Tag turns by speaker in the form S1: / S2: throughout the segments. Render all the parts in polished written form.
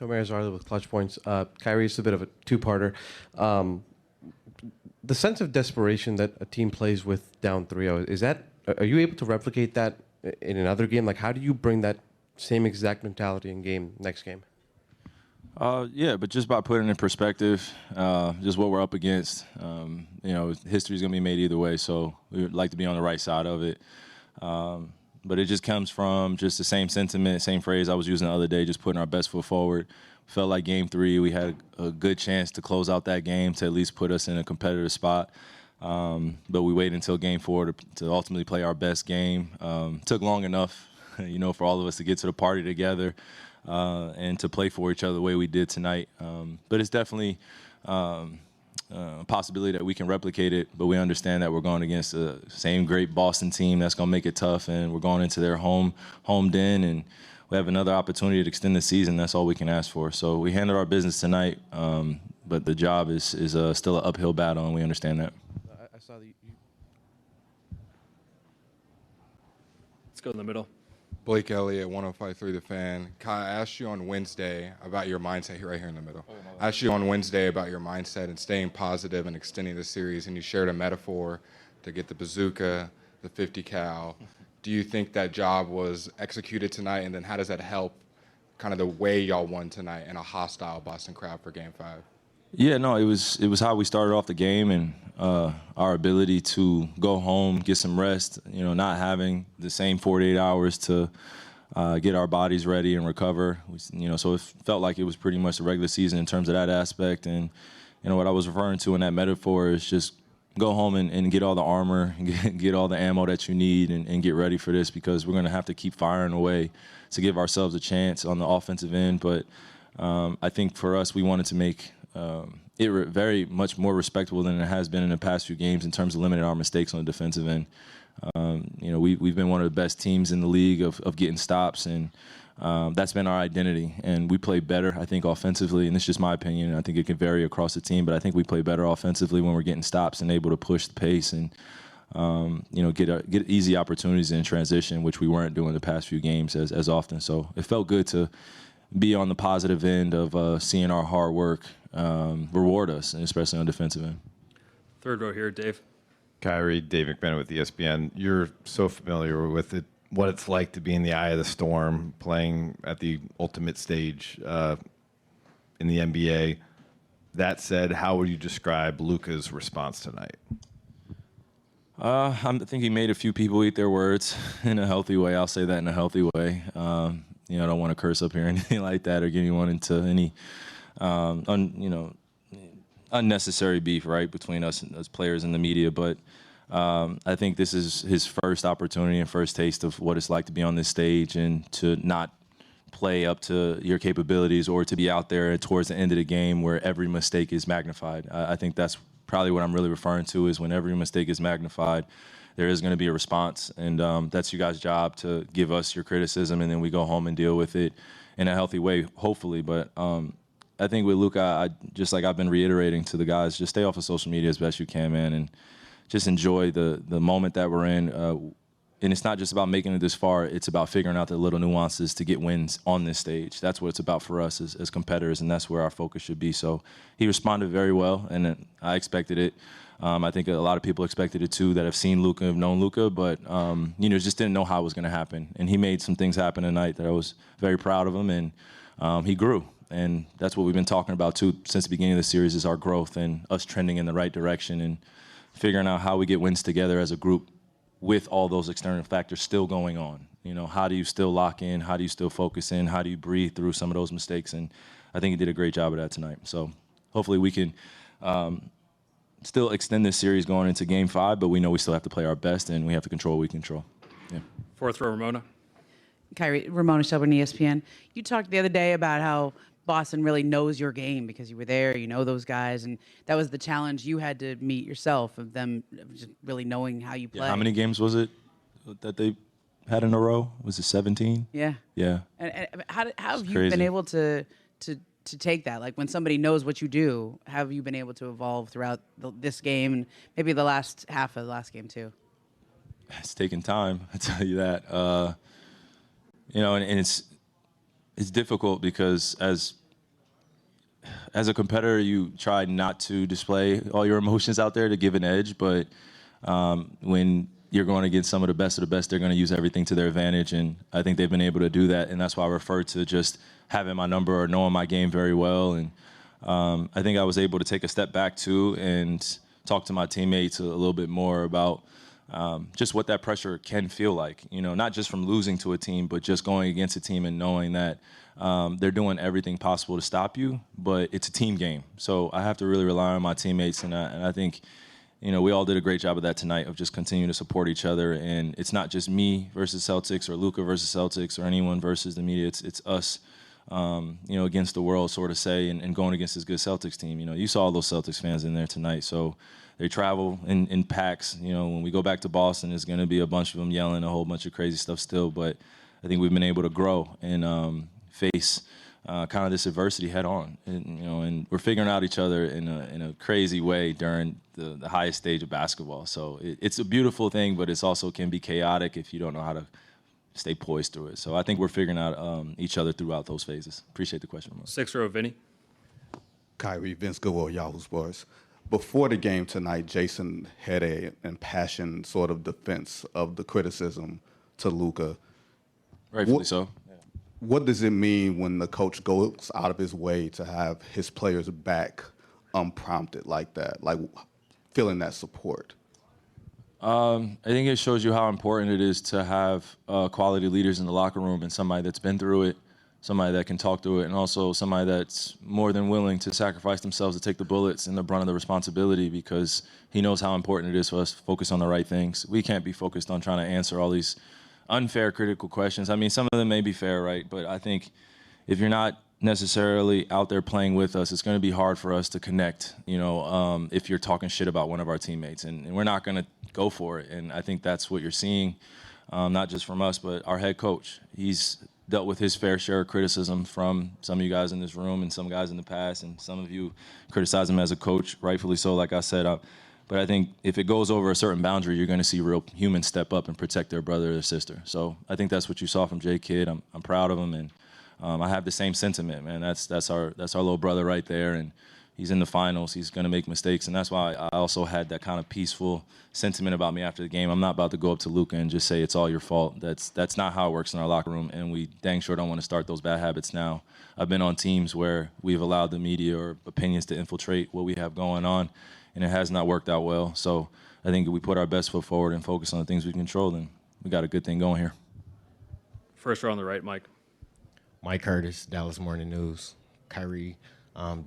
S1: Tomer Azarla with Clutch Points. Kyrie, it's a bit of a two-parter. The sense of desperation that a team plays with down 3-0, are you able to replicate that in another game? Like, how do you bring that same exact mentality in next game?
S2: Yeah, but just by putting it in perspective, just what we're up against, history's going to be made either way, so we would like to be on the right side of it. But it just comes from just the same sentiment, same phrase I was using the other day, just putting our best foot forward. Felt like Game 3, we had a good chance to close out that game to at least put us in a competitive spot. But we waited until Game 4 to ultimately play our best game. Took long enough, for all of us to get to the party together and to play for each other the way we did tonight. But it's definitely a possibility that we can replicate it, but we understand that we're going against the same great Boston team that's going to make it tough, and we're going into their home den, and we have another opportunity to extend the season. That's all we can ask for. So we handled our business tonight, but the job is still an uphill battle, and we understand that.
S1: I saw that you...
S3: Let's go in the middle.
S4: Blake Elliott, 105.3 The Fan. Kai, I asked you on Wednesday about your mindset, right here in the middle. I asked you on Wednesday about your mindset and staying positive and extending the series, and you shared a metaphor to get the bazooka, the 50 cal. Do you think that job was executed tonight, and then how does that help kind of the way y'all won tonight in a hostile Boston crowd for Game 5?
S2: Yeah, no, it was how we started off the game, and our ability to go home, get some rest, not having the same 48 hours to get our bodies ready and recover. So it felt like it was pretty much a regular season in terms of that aspect. And what I was referring to in that metaphor is just go home and get all the armor, and get all the ammo that you need, and get ready for this, because we're going to have to keep firing away to give ourselves a chance on the offensive end. But I think for us, we wanted to make it very much more respectable than it has been in the past few games in terms of limiting our mistakes on the defensive end. We've been one of the best teams in the league of getting stops, and that's been our identity. And we play better, I think, offensively, and this is just my opinion. I think it can vary across the team, but I think we play better offensively when we're getting stops and able to push the pace and get easy opportunities in transition, which we weren't doing the past few games as often. So it felt good to be on the positive end of seeing our hard work reward us, and especially on the defensive end.
S3: Third row here, Dave.
S5: Kyrie, Dave McBennett with ESPN. You're so familiar with it, what it's like to be in the eye of the storm, playing at the ultimate stage in the NBA. That said, how would you describe Luka's response tonight?
S2: I think he made a few people eat their words in a healthy way. I'll say that in a healthy way. I don't want to curse up here or anything like that or get anyone into any, unnecessary beef, right, between us as players and the media. But I think this is his first opportunity and first taste of what it's like to be on this stage and to not play up to your capabilities, or to be out there towards the end of the game where every mistake is magnified. I think that's probably what I'm really referring to, is when every mistake is magnified, there is going to be a response, and that's your guys' job to give us your criticism, and then we go home and deal with it in a healthy way, hopefully. But I think with Luka, just like I've been reiterating to the guys, just stay off of social media as best you can, man, and just enjoy the moment that we're in. And it's not just about making it this far, it's about figuring out the little nuances to get wins on this stage. That's what it's about for us as competitors, and that's where our focus should be. So he responded very well, and I expected it. I think a lot of people expected it too, that have seen Luka, have known Luka, but just didn't know how it was going to happen. And he made some things happen tonight that I was very proud of him, and he grew. And that's what we've been talking about too since the beginning of the series, is our growth and us trending in the right direction and figuring out how we get wins together as a group with all those external factors still going on. How do you still lock in? How do you still focus in? How do you breathe through some of those mistakes? And I think he did a great job of that tonight. So hopefully we can still extend this series going into Game 5, but we know we still have to play our best, and we have to control what we control. Yeah.
S3: Fourth row, Ramona.
S6: Kyrie, Ramona Shelburne, ESPN. You talked the other day about how Boston really knows your game because you were there, you know those guys, and that was the challenge you had to meet yourself, of them just really knowing how you play.
S2: Yeah, how many games was it that they had in a row? Was it 17?
S6: Yeah.
S2: Yeah.
S6: And how have you been able to take that? Like, when somebody knows what you do, how have you been able to evolve throughout this game and maybe the last half of the last game too?
S2: It's taken time, I tell you that. And it's difficult because as as a competitor, you try not to display all your emotions out there to give an edge, but when you're going against some of the best, they're going to use everything to their advantage, and I think they've been able to do that, and that's why I refer to just having my number or knowing my game very well, and I think I was able to take a step back too and talk to my teammates a little bit more about just what that pressure can feel like, not just from losing to a team, but just going against a team and knowing that they're doing everything possible to stop you, but it's a team game. So I have to really rely on my teammates, and I think, we all did a great job of that tonight, of just continuing to support each other. And it's not just me versus Celtics or Luka versus Celtics or anyone versus the media. It's us, against the world, sort of say, and going against this good Celtics team. You saw all those Celtics fans in there tonight. So they travel in packs. When we go back to Boston, there's going to be a bunch of them yelling a whole bunch of crazy stuff still. But I think we've been able to grow and face kind of this adversity head on, and we're figuring out each other in a crazy way during the highest stage of basketball. So it's a beautiful thing, but it's also can be chaotic if you don't know how to stay poised through it. So I think we're figuring out each other throughout those phases. Appreciate the question, Ramon.
S3: 6th row, Vinny.
S7: Kyrie, Vince Goodwill, Yahoo Sports. Before the game tonight, Jason had an impassioned sort of defense of the criticism to Luka.
S2: Rightfully so.
S7: What does it mean when the coach goes out of his way to have his players back unprompted like that, like feeling that support?
S2: I think it shows you how important it is to have quality leaders in the locker room and somebody that's been through it, somebody that can talk through it, and also somebody that's more than willing to sacrifice themselves to take the bullets and the brunt of the responsibility, because he knows how important it is for us to focus on the right things. We can't be focused on trying to answer all these unfair critical questions. I mean, some of them may be fair, right? But I think if you're not necessarily out there playing with us, it's going to be hard for us to connect, if you're talking shit about one of our teammates. And we're not going to go for it. And I think that's what you're seeing, not just from us, but our head coach. He's dealt with his fair share of criticism from some of you guys in this room and some guys in the past, and some of you criticize him as a coach, rightfully so, like I said. But I think if it goes over a certain boundary, you're going to see real humans step up and protect their brother or their sister. So I think that's what you saw from J. Kidd. I'm proud of him, and I have the same sentiment, man. That's our little brother right there, and he's in the finals. He's going to make mistakes, and that's why I also had that kind of peaceful sentiment about me after the game. I'm not about to go up to Luka and just say it's all your fault. That's not how it works in our locker room, and we dang sure don't want to start those bad habits now. I've been on teams where we've allowed the media or opinions to infiltrate what we have going on, and it has not worked out well. So I think if we put our best foot forward and focus on the things we control, then we got a good thing going here.
S3: 1st row on the right, Mike.
S8: Mike Curtis, Dallas Morning News. Kyrie,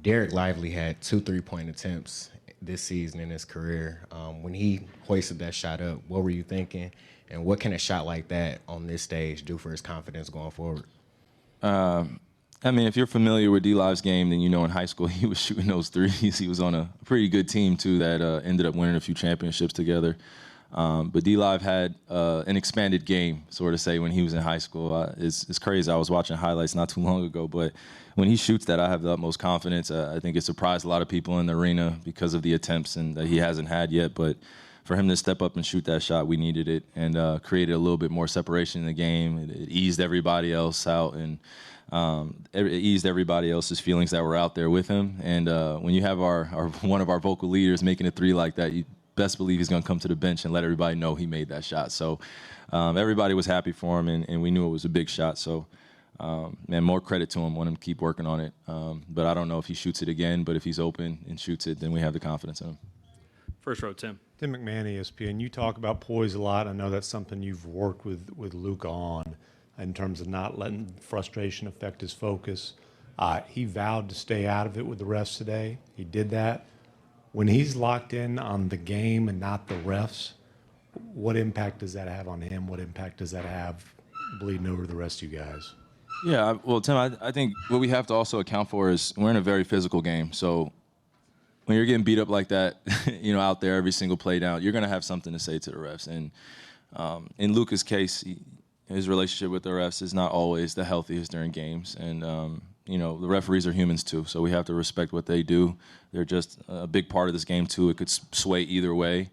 S8: Derek Lively had 2 3-point attempts this season in his career. When he hoisted that shot up, what were you thinking? And what can a shot like that on this stage do for his confidence going forward?
S2: I mean, if you're familiar with D-Live's game, then you know in high school he was shooting those threes. He was on a pretty good team, too, that ended up winning a few championships together. But D-Live had an expanded game, sort of say, when he was in high school. It's crazy. I was watching highlights not too long ago, but when he shoots that, I have the utmost confidence. I think it surprised a lot of people in the arena because of the attempts and that he hasn't had yet. But for him to step up and shoot that shot, we needed it, and created a little bit more separation in the game. It eased everybody else out, and it eased everybody else's feelings that were out there with him. And when you have our one of our vocal leaders making a three like that, you best believe he's going to come to the bench and let everybody know he made that shot. So everybody was happy for him, and we knew it was a big shot. So, man, more credit to him. Want him to keep working on it. But I don't know if he shoots it again, but if he's open and shoots it, then we have the confidence in him.
S3: 1st row, Tim.
S9: Tim McMahon, ESPN. You talk about poise a lot. I know that's something you've worked with Luka on in terms of not letting frustration affect his focus. He vowed to stay out of it with the refs today. He did that. When he's locked in on the game and not the refs, what impact does that have on him? What impact does that have bleeding over the rest of you guys?
S2: Yeah, well, Tim, I think what we have to also account for is we're in a very physical game. So when you're getting beat up like that, out there every single play down, you're going to have something to say to the refs. And in Luka's case, his relationship with the refs is not always the healthiest during games. And, the referees are humans too, so we have to respect what they do. They're just a big part of this game too. It could sway either way.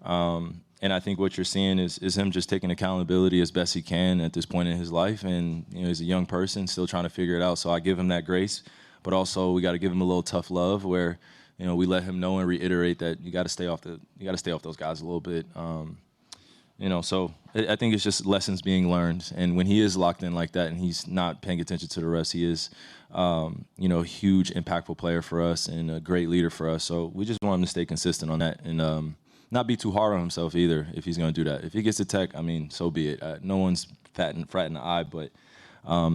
S2: And I think what you're seeing is him just taking accountability as best he can at this point in his life. And, he's a young person still trying to figure it out. So I give him that grace. but also we got to give him a little tough love where, we let him know and reiterate that you got to stay off those guys a little bit. So I think it's just lessons being learned. And when he is locked in like that and he's not paying attention to the rest, he is, a huge, impactful player for us and a great leader for us. So we just want him to stay consistent on that and not be too hard on himself either if he's going to do that. If he gets a tech, so be it. No one's fratting the eye, but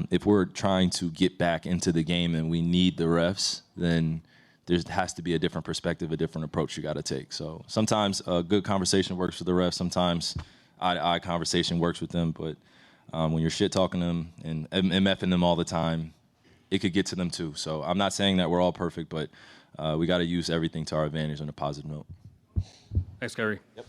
S2: if we're trying to get back into the game and we need the refs, then there has to be a different perspective, a different approach you got to take. So sometimes a good conversation works for the refs. Sometimes eye-to-eye conversation works with them. But when you're shit-talking them and MFing them all the time, it could get to them too. So I'm not saying that we're all perfect, but we got to use everything to our advantage on a positive note.
S3: Thanks, Kyrie.
S2: Yep.